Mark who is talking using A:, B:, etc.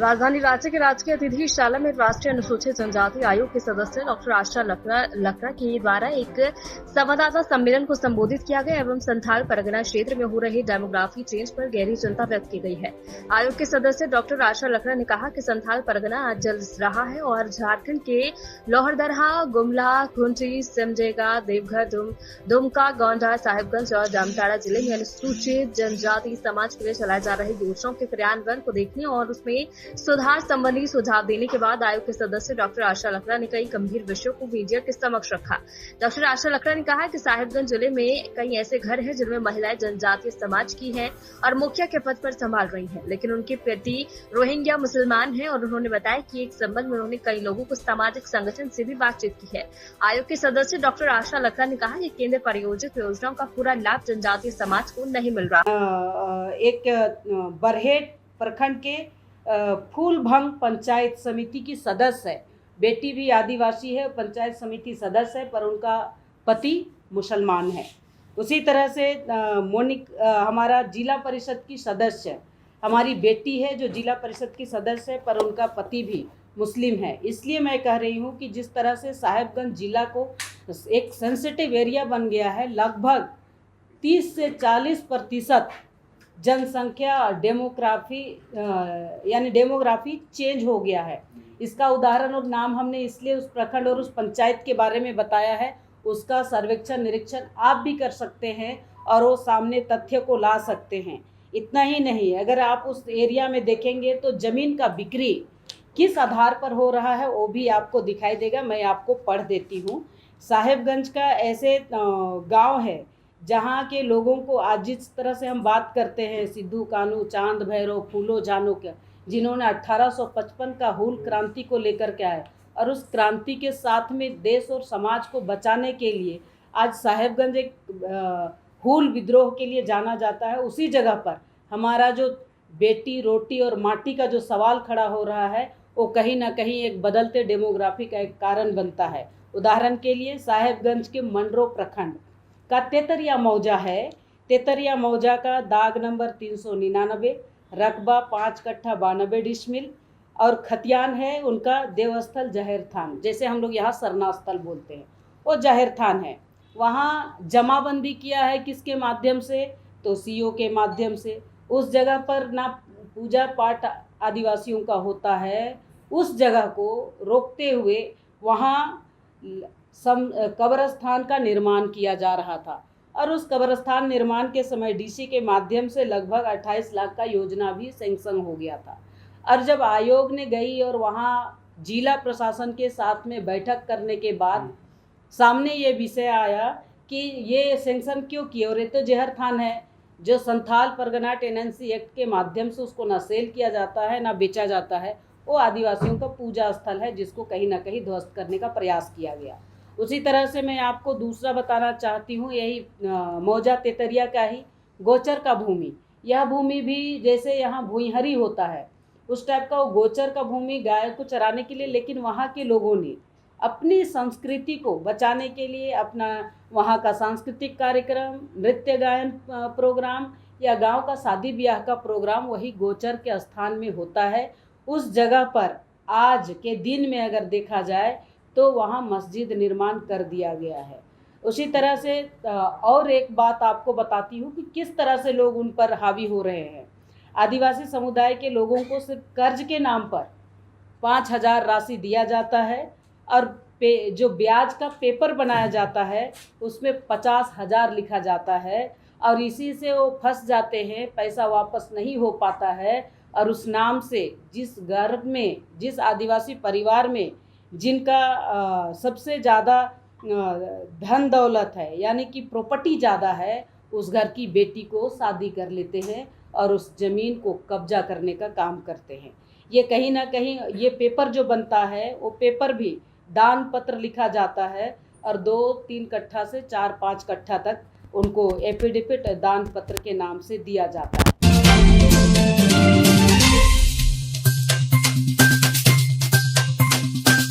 A: राजधानी रांची के राजकीय अतिथिशाला में राष्ट्रीय अनुसूचित जनजाति आयोग के सदस्य डॉक्टर आशा लकड़ा के द्वारा एक संवाददाता सम्मेलन को संबोधित किया गया एवं संथाल परगना क्षेत्र में हो रही डेमोग्राफी चेंज पर गहरी चिंता व्यक्त की गई है। आयोग के सदस्य डॉक्टर आशा लकड़ा ने कहा कि संथाल परगना आज जल रहा है और झारखंड के लोहरदरहा, गुमला, खूंटी, सिमडेगा, देवघर, दुमका, गोंडा, साहिबगंज और जामताड़ा जिले में अनुसूचित जनजाति समाज के लिए चलाए जा रहे योजनाओं के क्रियान्वयन को देखने और उसमें सुधार संबंधी सुझाव देने के बाद आयोग के सदस्य डॉक्टर आशा लकड़ा ने कई गंभीर विषयों को मीडिया के समक्ष रखा। डॉक्टर आशा लकड़ा ने कहा कि साहिबगंज जिले में कई ऐसे घर हैं जिनमें महिलाएं जनजातीय समाज की हैं और मुखिया के पद पर संभाल रही हैं, लेकिन उनके पति रोहिंग्या मुसलमान हैं और उन्होंने बताया कि एक संबंध में उन्होंने कई लोगों को सामाजिक संगठन से भी बातचीत की है। आयोग के सदस्य डॉक्टर आशा लकड़ा ने कहा कि केंद्र प्रायोजित योजनाओं का पूरा लाभ जनजातीय समाज को नहीं मिल रहा।
B: एक बरहेट प्रखंड के फूलभंग पंचायत समिति की सदस्य है, बेटी भी आदिवासी है, पंचायत समिति सदस्य है, पर उनका पति मुसलमान है। उसी तरह से हमारा जिला परिषद की सदस्य है, हमारी बेटी है जो जिला परिषद की सदस्य है, पर उनका पति भी मुस्लिम है। इसलिए मैं कह रही हूँ कि जिस तरह से साहिबगंज जिला को एक सेंसिटिव एरिया बन गया है, लगभग 30 से 40% जनसंख्या डेमोग्राफी चेंज हो गया है। इसका उदाहरण और नाम हमने इसलिए उस प्रखंड और उस पंचायत के बारे में बताया है, उसका सर्वेक्षण निरीक्षण आप भी कर सकते हैं और वो सामने तथ्य को ला सकते हैं। इतना ही नहीं, अगर आप उस एरिया में देखेंगे तो ज़मीन का बिक्री किस आधार पर हो रहा है वो भी आपको दिखाई देगा। मैं आपको पढ़ देती हूँ। साहिबगंज का ऐसे गांव है जहाँ के लोगों को आज जिस तरह से हम बात करते हैं सिद्धू कानू, चांद भैरव, फूलो जानो के, जिन्होंने 1855 का हूल क्रांति को लेकर के आए और उस क्रांति के साथ में देश और समाज को बचाने के लिए आज साहिबगंज एक हूल विद्रोह के लिए जाना जाता है। उसी जगह पर हमारा जो बेटी, रोटी और माटी का जो सवाल खड़ा हो रहा है वो कहीं ना कहीं एक बदलते डेमोग्राफी का एक कारण बनता है। उदाहरण के लिए साहिबगंज के मंडरो प्रखंड का तेतरिया मौजा है। तेतरिया मौजा का दाग नंबर 399, रकबा 5 कट्ठा 92 डिसमिल और खतियान है उनका देवस्थल जहर थान, जैसे हम लोग यहाँ सरना स्थल बोलते हैं, वो जहर थान है। वहाँ जमाबंदी किया है किसके माध्यम से, तो सीओ के माध्यम से। उस जगह पर ना पूजा पाठ आदिवासियों का होता है, उस जगह को रोकते हुए वहाँ कब्रस्तान का निर्माण किया जा रहा था और उस कब्रस्तान निर्माण के समय डीसी के माध्यम से लगभग 28 लाख का योजना भी सैंक्शन हो गया था। और जब आयोग ने गई और वहाँ जिला प्रशासन के साथ में बैठक करने के बाद सामने ये विषय आया कि ये सैंक्शन क्यों किए, और ये तो जहर थान है जो संथाल परगना टेनेंसी एक्ट के माध्यम से उसको ना सेल किया जाता है ना बेचा जाता है, वो आदिवासियों का पूजा स्थल है जिसको कहीं ना कहीं ध्वस्त करने का प्रयास किया गया। उसी तरह से मैं आपको दूसरा बताना चाहती हूँ, यही मौजा तेतरिया का ही गोचर का भूमि। यह भूमि भी जैसे यहाँ भूइहरी होता है उस टाइप का वो गोचर का भूमि गाय को चराने के लिए, लेकिन वहाँ के लोगों ने अपनी संस्कृति को बचाने के लिए अपना वहाँ का सांस्कृतिक कार्यक्रम, नृत्य गायन प्रोग्राम या गांव का शादी ब्याह का प्रोग्राम वही गोचर के स्थान में होता है। उस जगह पर आज के दिन में अगर देखा जाए तो वहाँ मस्जिद निर्माण कर दिया गया है। उसी तरह से और एक बात आपको बताती हूँ कि किस तरह से लोग उन पर हावी हो रहे हैं। आदिवासी समुदाय के लोगों को सिर्फ कर्ज के नाम पर 5,000 राशि दिया जाता है और जो ब्याज का पेपर बनाया जाता है उसमें 50,000 लिखा जाता है और इसी से वो फंस जाते हैं, पैसा वापस नहीं हो पाता है। और उस नाम से जिस घर में, जिस आदिवासी परिवार में जिनका सबसे ज़्यादा धन दौलत है यानी कि प्रॉपर्टी ज़्यादा है, उस घर की बेटी को शादी कर लेते हैं और उस ज़मीन को कब्जा करने का काम करते हैं। ये कहीं ना कहीं ये पेपर जो बनता है वो पेपर भी दान पत्र लिखा जाता है और 2-3 कट्ठा से 4-5 कट्ठा तक उनको एफिडेविट दान पत्र के नाम से दिया जाता है।